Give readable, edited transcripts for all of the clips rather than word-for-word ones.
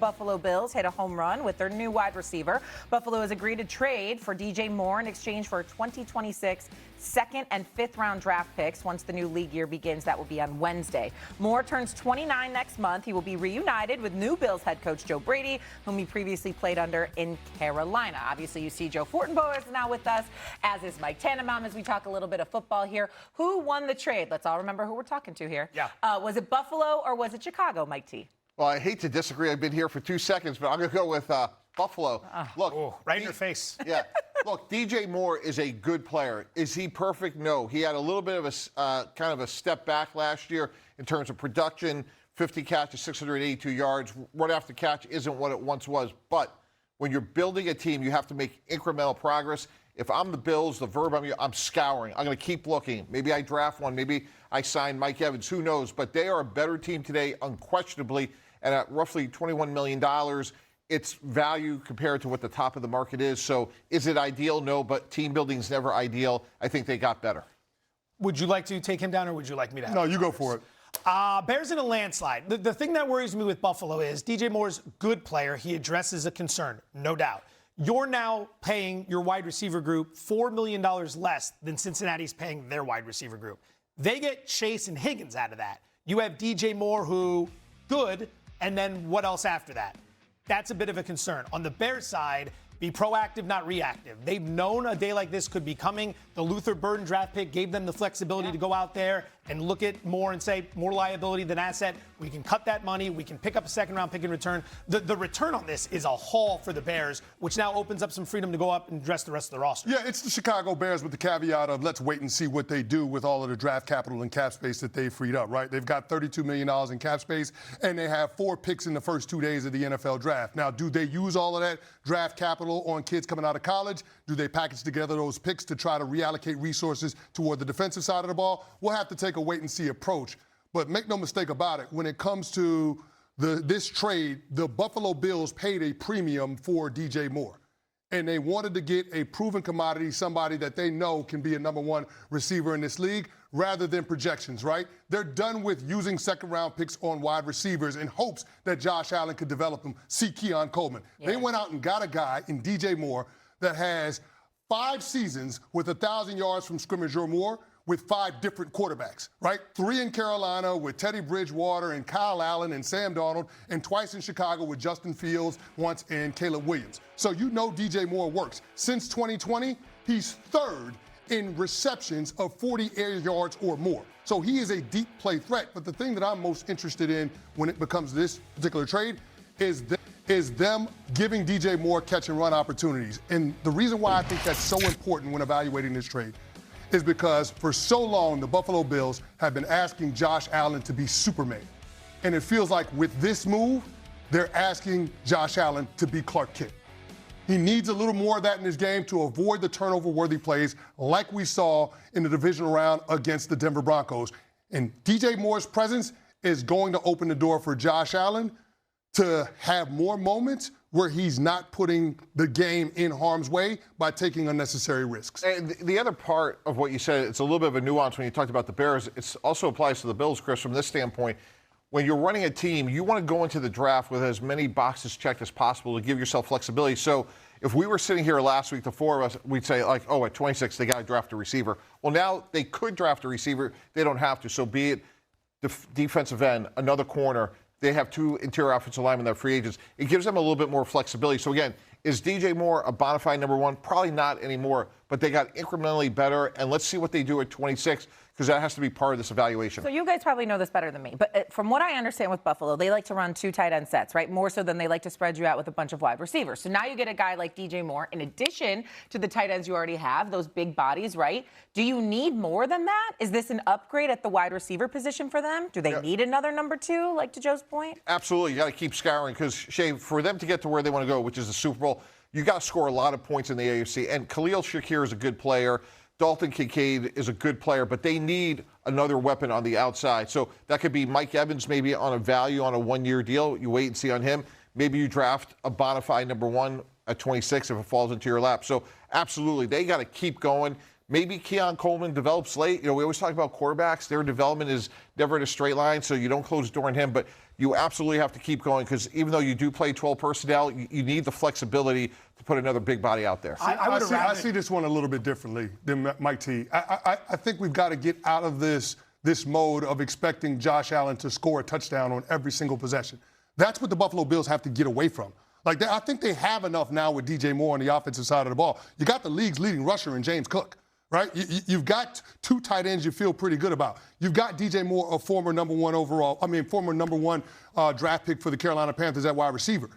Buffalo Bills hit a home run with their new wide receiver. Buffalo has agreed to trade for DJ Moore in exchange for 2026 second and fifth round draft picks. Once the new league year begins, that will be on Wednesday. Moore turns 29 next month. He will be reunited with new Bills head coach Joe Brady, whom he previously played under in Carolina. Obviously, you see Joe Fortenbow is now with us, as is Mike Tannenbaum, as we talk a little bit of football here. Who won the trade? Let's all remember who we're talking to here. Yeah. Was it Buffalo or was it Chicago, Mike T? Well, I hate to disagree. I've been here for 2 seconds, but I'm going to go with Buffalo. Look, right in your face. Yeah. Look, DJ Moore is a good player. Is he perfect? No. He had a little bit of a kind of a step back last year in terms of production. 50 catches, 682 yards. Run after catch isn't what it once was. But when you're building a team, you have to make incremental progress. If I'm the Bills, the verb I'm scouring. I'm going to keep looking. Maybe I draft one. Maybe I sign Mike Evans. Who knows? But they are a better team today, unquestionably. And at roughly $21 million, it's value compared to what the top of the market is. So is it ideal? No, but team building is never ideal. I think they got better. Would you like to take him down, or would you like me to have No, him? you go for it. Bears in a landslide. The thing that worries me with Buffalo is DJ Moore's a good player. He addresses a concern, no doubt. You're now paying your wide receiver group $4 million less than Cincinnati's paying their wide receiver group. They get Chase and Higgins out of that. You have DJ Moore, who, good, and then what else after that? That's a bit of a concern. On the Bears side, be proactive, not reactive. They've known a day like this could be coming. The Luther Burden draft pick gave them the flexibility to go out there and look at Moore and say, more liability than asset. We can cut that money. We can pick up a second-round pick in return. The return on this is a haul for the Bears, which now opens up some freedom to go up and address the rest of the roster. Yeah, it's the Chicago Bears with the caveat of let's wait and see what they do with all of the draft capital and cap space that they've freed up, right? They've got $32 million in cap space, and they have 4 picks in the first 2 days of the NFL draft. Now, do they use all of that draft capital on kids coming out of college? Do they package together those picks to try to reallocate resources toward the defensive side of the ball? We'll have to take a wait-and-see approach. But make no mistake about it, when it comes to this trade, the Buffalo Bills paid a premium for DJ Moore. And they wanted to get a proven commodity, somebody that they know can be a number one receiver in this league, rather than projections, right? They're done with using second-round picks on wide receivers in hopes that Josh Allen could develop them. See Keon Coleman. Yeah. They went out and got a guy in DJ Moore that has 5 seasons with 1,000 yards from scrimmage or more, with 5 different quarterbacks, right? 3 in Carolina with Teddy Bridgewater and Kyle Allen and Sam Darnold, and twice in Chicago with Justin Fields, once and Caleb Williams. So you know DJ Moore works. Since 2020, he's 3rd in receptions of 40 air yards or more. So he is a deep play threat. But the thing that I'm most interested in when it becomes this particular trade is them giving DJ Moore catch and run opportunities. And the reason why I think that's so important when evaluating this trade is because for so long, the Buffalo Bills have been asking Josh Allen to be Superman. And it feels like with this move, they're asking Josh Allen to be Clark Kent. He needs a little more of that in his game to avoid the turnover-worthy plays like we saw in the divisional round against the Denver Broncos. And DJ Moore's presence is going to open the door for Josh Allen to have more moments where he's not putting the game in harm's way by taking unnecessary risks. And the other part of what you said, it's a little bit of a nuance when you talked about the Bears. It also applies to the Bills, Chris, from this standpoint. When you're running a team, you want to go into the draft with as many boxes checked as possible to give yourself flexibility. So if we were sitting here last week, the 4 of us, we'd say, like, oh, at 26, they got to draft a receiver. Well, now they could draft a receiver. They don't have to. So be it defensive end, another corner, they have 2 interior offensive linemen that are free agents. It gives them a little bit more flexibility. So, again, is DJ Moore a bona fide number 1? Probably not anymore, but they got incrementally better, and let's see what they do at 26, because that has to be part of this evaluation. So you guys probably know this better than me, but from what I understand with Buffalo, they like to run 2 tight end sets, right? More so than they like to spread you out with a bunch of wide receivers. So now you get a guy like DJ Moore, in addition to the tight ends you already have, those big bodies, right? Do you need more than that? Is this an upgrade at the wide receiver position for them? Do they need another number 2, like to Joe's point? Absolutely. You got to keep scouring, because, Shay, for them to get to where they want to go, which is the Super Bowl, you got to score a lot of points in the AFC. And Khalil Shakir is a good player. Dalton Kincaid is a good player, but they need another weapon on the outside. So that could be Mike Evans maybe on a value on a 1-year deal. You wait and see on him. Maybe you draft a bona fide number 1 at 26 if it falls into your lap. So absolutely, they got to keep going. Maybe Keon Coleman develops late. We always talk about quarterbacks. Their development is never in a straight line, so you don't close the door on him. But you absolutely have to keep going because even though you do play 12 personnel, you need the flexibility to put another big body out there. I see this one a little bit differently than Mike T. I think we've got to get out of this mode of expecting Josh Allen to score a touchdown on every single possession. That's what the Buffalo Bills have to get away from. I think they have enough now with DJ Moore on the offensive side of the ball. You got the league's leading rusher in James Cook, right? You've got 2 tight ends you feel pretty good about. You've got DJ Moore, a former number one draft pick for the Carolina Panthers at wide receiver.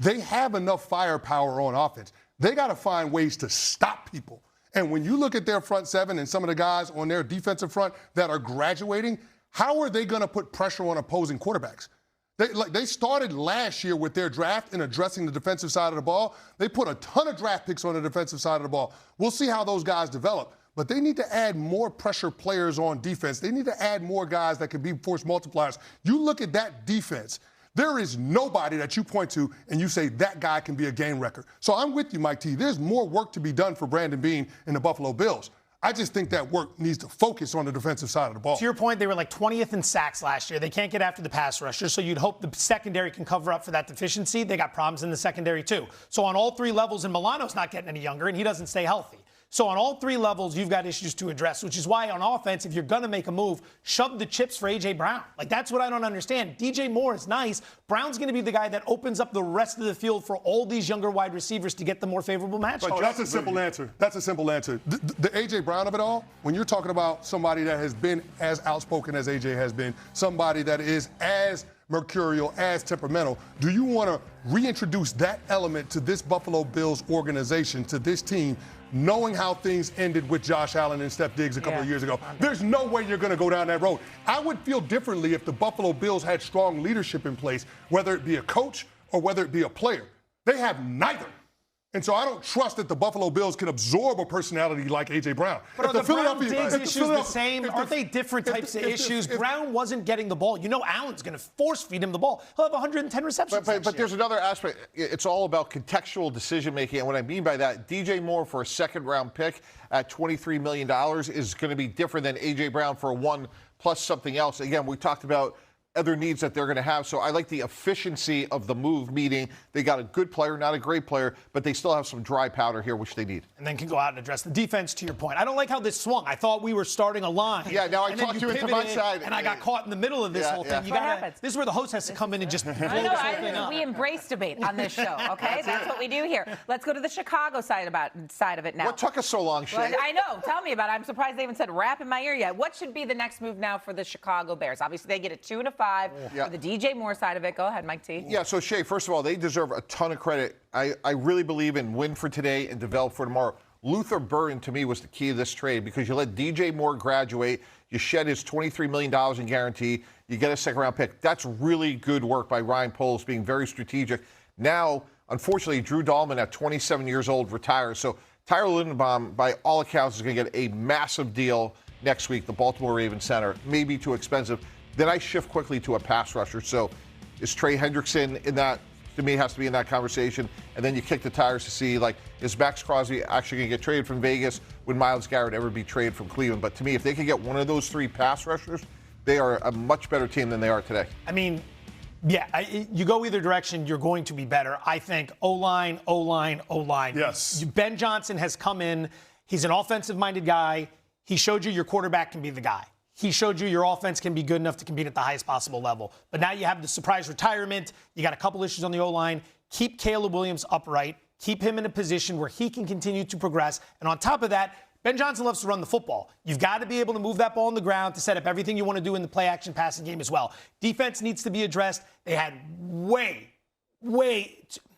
They have enough firepower on offense. They got to find ways to stop people. And when you look at their front seven and some of the guys on their defensive front that are graduating, how are they going to put pressure on opposing quarterbacks? They started last year with their draft in addressing the defensive side of the ball. They put a ton of draft picks on the defensive side of the ball. We'll see how those guys develop. But they need to add more pressure players on defense. They need to add more guys that can be force multipliers. You look at that defense, there is nobody that you point to and you say that guy can be a game wrecker. So I'm with you, Mike T. There's more work to be done for Brandon Beane and the Buffalo Bills. I just think that work needs to focus on the defensive side of the ball. To your point, they were like 20th in sacks last year. They can't get after the pass rusher, so you'd hope the secondary can cover up for that deficiency. They got problems in the secondary, too. So on all 3 levels, and Milano's not getting any younger, and he doesn't stay healthy. So on all 3 levels, you've got issues to address, which is why on offense, if you're going to make a move, shove the chips for A.J. Brown. That's what I don't understand. DJ Moore is nice. Brown's going to be the guy that opens up the rest of the field for all these younger wide receivers to get the more favorable matchup. But that's a simple answer. That's a simple answer. The A.J. Brown of it all, when you're talking about somebody that has been as outspoken as A.J. has been, somebody that is as mercurial, as temperamental, do you want to reintroduce that element to this Buffalo Bills organization, to this team, knowing how things ended with Josh Allen and Steph Diggs a couple of years ago? There's no way you're going to go down that road. I would feel differently if the Buffalo Bills had strong leadership in place, whether it be a coach or whether it be a player. They have neither. And so I don't trust that the Buffalo Bills can absorb a personality like A.J. Brown. But are the Brown-Diggs issues the same? Aren't they different types of issues? Brown wasn't getting the ball. Allen's going to force-feed him the ball. He'll have 110 receptions But there's another aspect. It's all about contextual decision-making. And what I mean by that, DJ Moore for a second-round pick at $23 million is going to be different than A.J. Brown for a 1 plus something else. Again, we talked about other needs that they're going to have. So I like the efficiency of the move, meaning they got a good player, not a great player, but they still have some dry powder here, which they need. And then can go out and address the defense, to your point. I don't like how this swung. I thought we were starting a line. Yeah, now I talked you into my side. And I got caught in the middle of this whole thing. This is where the host has to come in and just blow this whole thing up. We embrace debate on this show, okay? That's what we do here. Let's go to the Chicago side of it now. What took us so long, Shay? Well, I know. Tell me about it. I'm surprised they even said rap in my ear yet. What should be the next move now for the Chicago Bears? Obviously, they get a 2 and a 5 for the DJ Moore side of it. Go ahead, Mike T. Yeah, so Shay, first of all, they deserve a ton of credit. I really believe in win for today and develop for tomorrow. Luther Burden, to me, was the key to this trade because you let DJ Moore graduate, you shed his $23 million in guarantee, you get a second-round pick. That's really good work by Ryan Poles, being very strategic. Now, unfortunately, Drew Dahlman at 27 years old retires. So Tyler Linderbaum, by all accounts, is going to get a massive deal next week, the Baltimore Ravens center. Maybe too expensive. Then I shift quickly to a pass rusher. So is Trey Hendrickson in that? To me, has to be in that conversation. And then you kick the tires to see, is Max Crosby actually going to get traded from Vegas? Would Myles Garrett ever be traded from Cleveland? But to me, if they can get one of those 3 pass rushers, they are a much better team than they are today. I mean, yeah, you go either direction, you're going to be better. I think O-line, O-line, O-line. Yes. Ben Johnson has come in. He's an offensive-minded guy. He showed you your quarterback can be the guy. He showed you your offense can be good enough to compete at the highest possible level. But now you have the surprise retirement. You got a couple issues on the O-line. Keep Caleb Williams upright. Keep him in a position where he can continue to progress. And on top of that, Ben Johnson loves to run the football. You've got to be able to move that ball on the ground to set up everything you want to do in the play-action passing game as well. Defense needs to be addressed. They had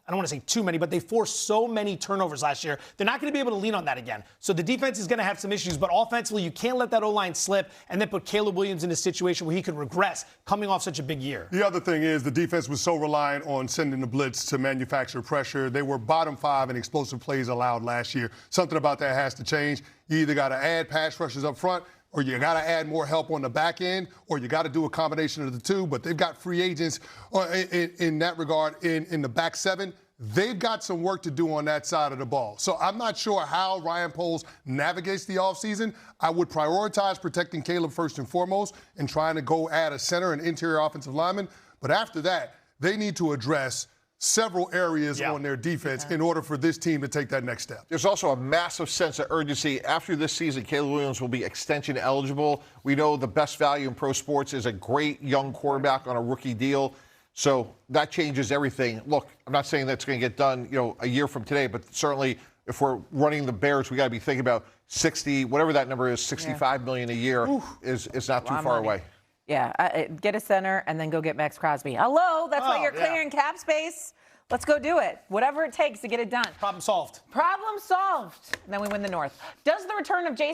I don't want to say too many, but they forced so many turnovers last year. They're not going to be able to lean on that again. So the defense is going to have some issues, but offensively, you can't let that O-line slip and then put Caleb Williams in a situation where he could regress coming off such a big year. The other thing is the defense was so reliant on sending the blitz to manufacture pressure. They were bottom 5 in explosive plays allowed last year. Something about that has to change. You either got to add pass rushers up front, or you got to add more help on the back end, or you got to do a combination of the two. But they've got free agents in that regard in the back 7 they've got some work to do on that side of the ball. So I'm not sure how Ryan Poles navigates the offseason. I would prioritize protecting Caleb first and foremost and trying to go add a center and interior offensive lineman. But after that, they need to address several areas on their defense in order for this team to take that next step. There's also a massive sense of urgency. After this season, Caleb Williams will be extension eligible. We know the best value in pro sports is a great young quarterback on a rookie deal. So that changes everything. Look, I'm not saying that's going to get done, a year from today, but certainly if we're running the Bears, we got to be thinking about 60, whatever that number is, $65 million a year is not too far away. Yeah, get a center and then go get Max Crosby. Hello, that's why you're clearing cap space. Let's go do it. Whatever it takes to get it done. Problem solved. Problem solved. And then we win the North. Does the return of Jason